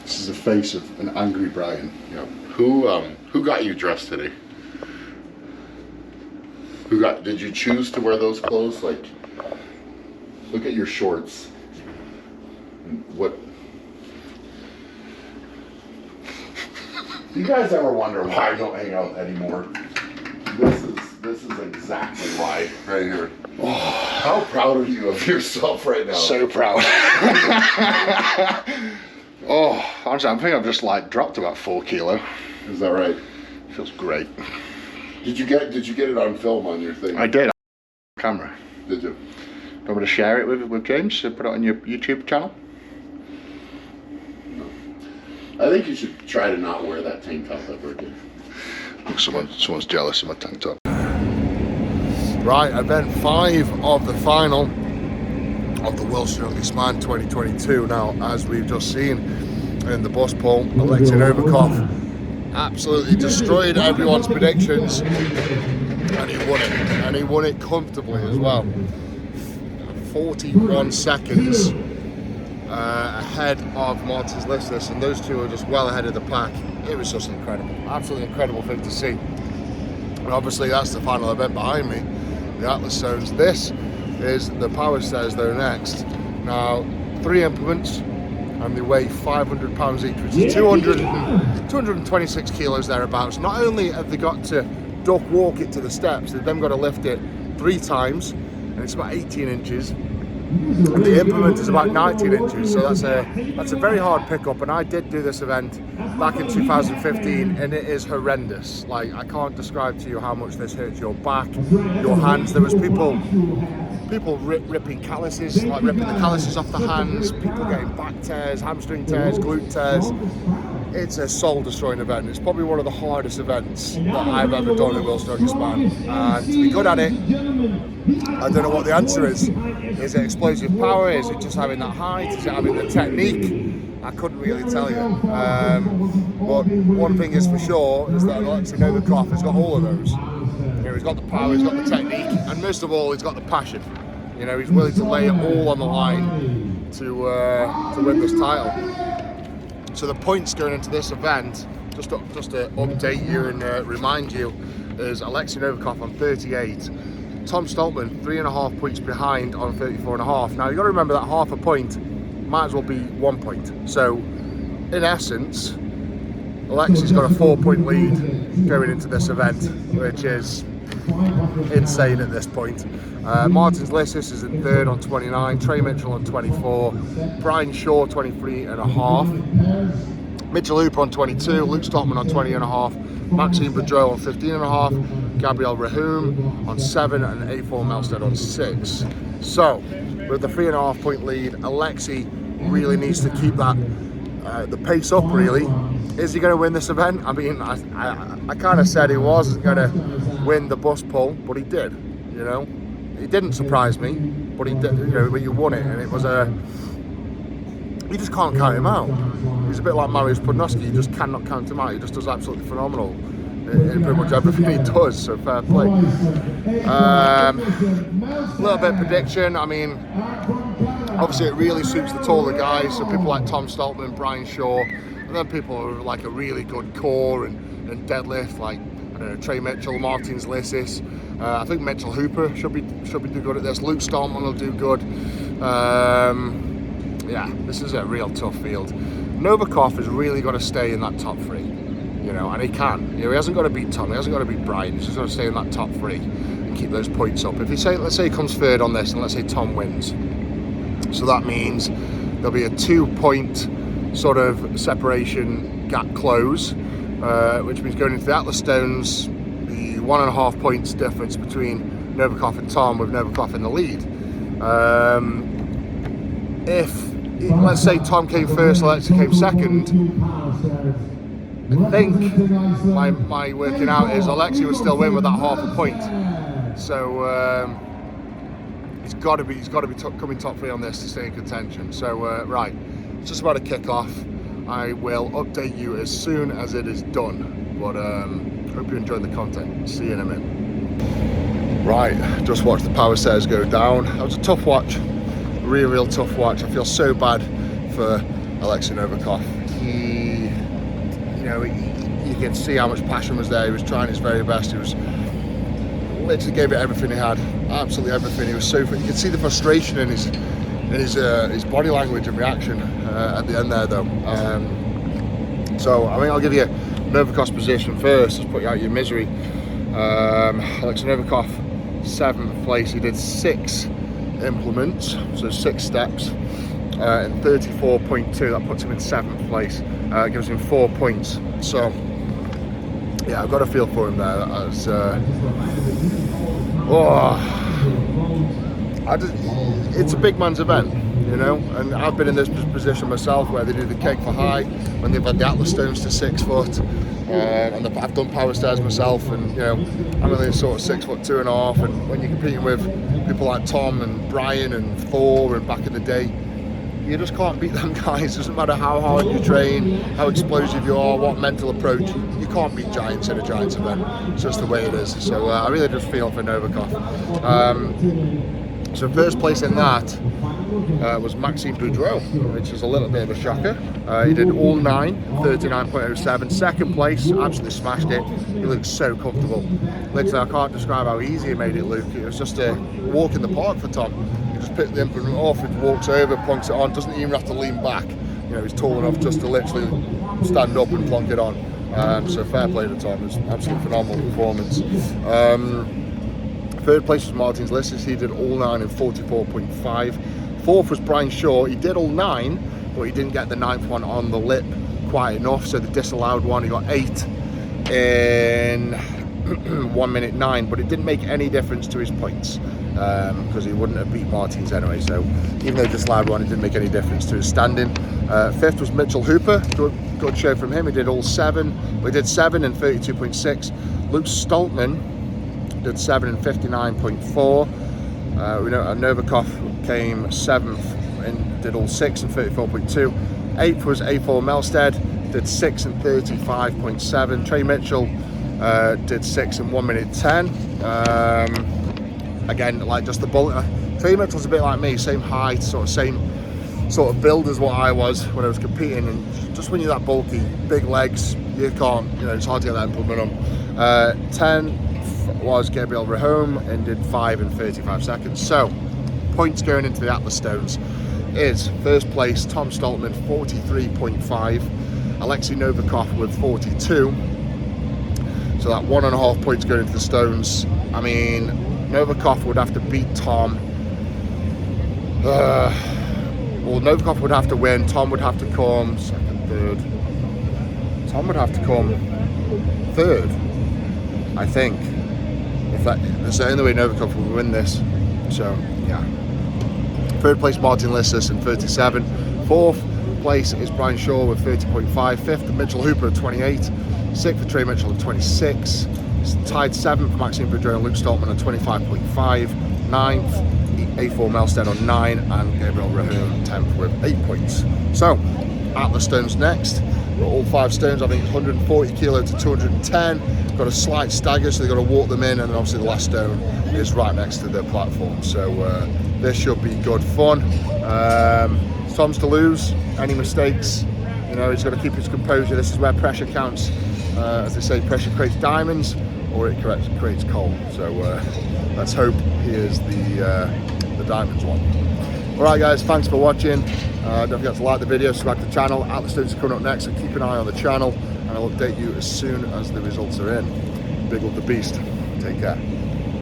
This is the face of an angry Brian. Yeah. Who got you dressed today? Did you choose to wear those clothes? Like, look at your shorts. What? Do you guys ever wonder why I don't hang out anymore? This is exactly why, right here. Oh, how proud are you of yourself right now? So proud. Oh, honestly, I think I've just like dropped about 4 kilo. Is that right? Feels great. Did you get it on film on your thing? I did. Camera. Did you? Do you want me to share it with James? Put it on your YouTube channel? No. I think you should try to not wear that tank top ever again. Someone's jealous of my tank top. Right, event 5 of the final of the World's Strongest Man 2022. Now, as we've just seen in the bus poll, Alexei Novikov absolutely destroyed everyone's predictions, and he won it. And he won it comfortably as well. 41 seconds ahead of Martins Listis, and those two are just well ahead of the pack. It was just incredible, absolutely incredible thing to see. And obviously that's the final event behind me, the Atlas Stones. This is the power stairs though next. Now, 3 implements, and they weigh 500 pounds each, which is 226 kilos thereabouts. Not only have they got to duck walk it to the steps, they've then got to lift it 3 times, and it's about 18 inches. And the implement is about 19 inches, so that's a very hard pickup. And I did do this event back in 2015, and it is horrendous. Like, I can't describe to you how much this hurts your back, your hands. There was people ripping calluses, like ripping the calluses off the hands, people getting back tears, hamstring tears, glute tears. It's a soul-destroying event. It's probably one of the hardest events that I've ever done in World's Strongest Man. And to be good at it, I don't know what the answer is. Is it explosive power? Is it just having that height? Is it having the technique? I couldn't really tell you. But one thing is for sure is that Alexei Novikov has got all of those. You know, he's got the power, he's got the technique, and most of all, he's got the passion. You know, he's willing to lay it all on the line to win this title. So the points going into this event, just to update you and remind you, is Alexei Novikov on 38. Tom Stoltman 3.5 points behind on 34.5. Now you've got to remember that half a point might as well be 1 point. So in essence, Alexei's got a 4-point lead going into this event, which is insane at this point. Martins Listis is in 3rd on 29, Trey Mitchell on 24, Brian Shaw 23.5, Mitchell Hooper on 22, Luke Stockman on 20.5, Maxime Boudreau on 15.5, Gabriel Rahum on 7, and A4 Melstead on 6. So, with the 3.5 point lead, Alexei really needs to keep that the pace up. Really, is he going to win this event? I mean, I kind of said he wasn't going to win the bus poll, but he did. You know, it didn't surprise me, but he did. You know, but you won it, and it was you just can't count him out. He's a bit like Mariusz Podnowski. You just cannot count him out. He just does absolutely phenomenal in pretty much everything he does, so fair play. A little bit of prediction. I mean, obviously it really suits the taller guys, so people like Tom Stoltman, Brian Shaw, and then people who are like a really good core and deadlift, like, I don't know, Trey Mitchell, Martins Listis. I think Mitchell Hooper should be do good at this. Luke Stoltman will do good. Yeah, this is a real tough field. Novikov has really got to stay in that top 3. You know, and he can. You know, he hasn't got to beat Tom, he hasn't got to beat Brian, he's just got to stay in that top 3 and keep those points up. If let's say he comes 3rd on this, and let's say Tom wins, so that means there'll be a 2-point sort of separation gap close, which means going into the Atlas Stones, the 1.5 points difference between Novikov and Tom, with Novikov in the lead. If, let's say Tom came 1st, Alexei came 2nd, I think my working out is Alexei would still win with that 0.5 point. So he's got to be coming top 3 on this to stay in contention. So right, it's just about to kick off. I will update you as soon as it is done. But hope you enjoyed the content. See you in a minute. Right, just watched the power stairs go down. That was a tough watch, real tough watch. I feel so bad for Alexei Novikov. you could see how much passion was there. He was trying his very best. He was literally gave it everything he had, absolutely everything. He was so, you could see the frustration in his body language and reaction at the end there, though. So I mean, I'll give you Novikov's position first. Let's put you out of your misery. Alexei Novikov, 7th place. He did 6 implements, so 6 steps, in 34.2. That puts him in 7th place. Gives him 4 points. So yeah, I've got a feel for him there. It's a big man's event, you know, and I've been in this position myself where they do the keg for high when they've had the Atlas stones to 6 foot, and I've done power stairs myself, and you know, I'm only sort of 6'2.5", and when you're competing with people like Tom and Brian and Thor and back in the day, you just can't beat them guys. It doesn't matter how hard you train, how explosive you are, what mental approach, you can't beat giants in a giants event. It's just the way it is. So I really just feel for Novikov. So first place in that was Maxime Boudreau, which is a little bit of a shocker. He did all 9, 39.07. Second place, absolutely smashed it. He looked so comfortable. Literally, I can't describe how easy he made it look. It was just a walk in the park for Tom. He just picked the implement off, he walks over, plonks it on, doesn't even have to lean back. You know, he's tall enough just to literally stand up and plonk it on. So fair play to Tom. It was an absolutely phenomenal performance. Third place was Martin's Lisses. He did all 9 in 44.5. Fourth was Brian Shaw. He did all 9, but he didn't get the 9th one on the lip quite enough. So the disallowed one, he got 8 in 1 minute 9, but it didn't make any difference to his points because he wouldn't have beat Martin's anyway. So even though disallowed one, it didn't make any difference to his standing. Fifth was Mitchell Hooper. Good show from him. He did all 7. We did 7 in 32.6. Luke Stoltman did 7 in 59.4. We know Novikov came 7th and did all 6 in 34.2. 8th was A4 Melstead, did 6 in 35.7. Trey Mitchell did 6 in 1 minute 10. Again, like just the bullet. Trey Mitchell's a bit like me, same height, same sort of build as what I was when I was competing, and just when you're that bulky, big legs, you can't, you know, it's hard to get that implement on. 10 was Gabriel Rehome and did 5 in 35 seconds. So points going into the Atlas Stones is first place Tom Stoltman 43.5, Alexei Novikov with 42. So that 1.5 points going into the Stones. I mean, Novikov would have to beat Tom. Well, Novikov would have to win. Tom would have to come second, third. Tom would have to come third, I think. That's the only way Novikov will win this. So yeah. Third place Martin Lisses in 37. Fourth place is Brian Shaw with 30.5. Fifth Mitchell Hooper at 28. Sixth for Trey Mitchell at 26. Tied 7th Maxime Boudreau and Luke Stoltman at 25.5. 9th A4 Melstead on 9, and Gabriel Rehome 10th with 8 points. So Atlas Stones next. Got all 5 stones. I think it's 140 kilo to 210. Got a slight stagger, so they've got to walk them in, and then obviously the last stone is right next to the platform. So this should be good fun. Tom's to lose. Any mistakes, you know, he's got to keep his composure. This is where pressure counts. As they say, pressure creates diamonds, or it creates coal. So let's hope he is the diamonds one. Alright guys, thanks for watching. Don't forget to like the video, subscribe to the channel. Atlas Stones are coming up next, so keep an eye on the channel, and I'll update you as soon as the results are in. Big up the beast. Take care.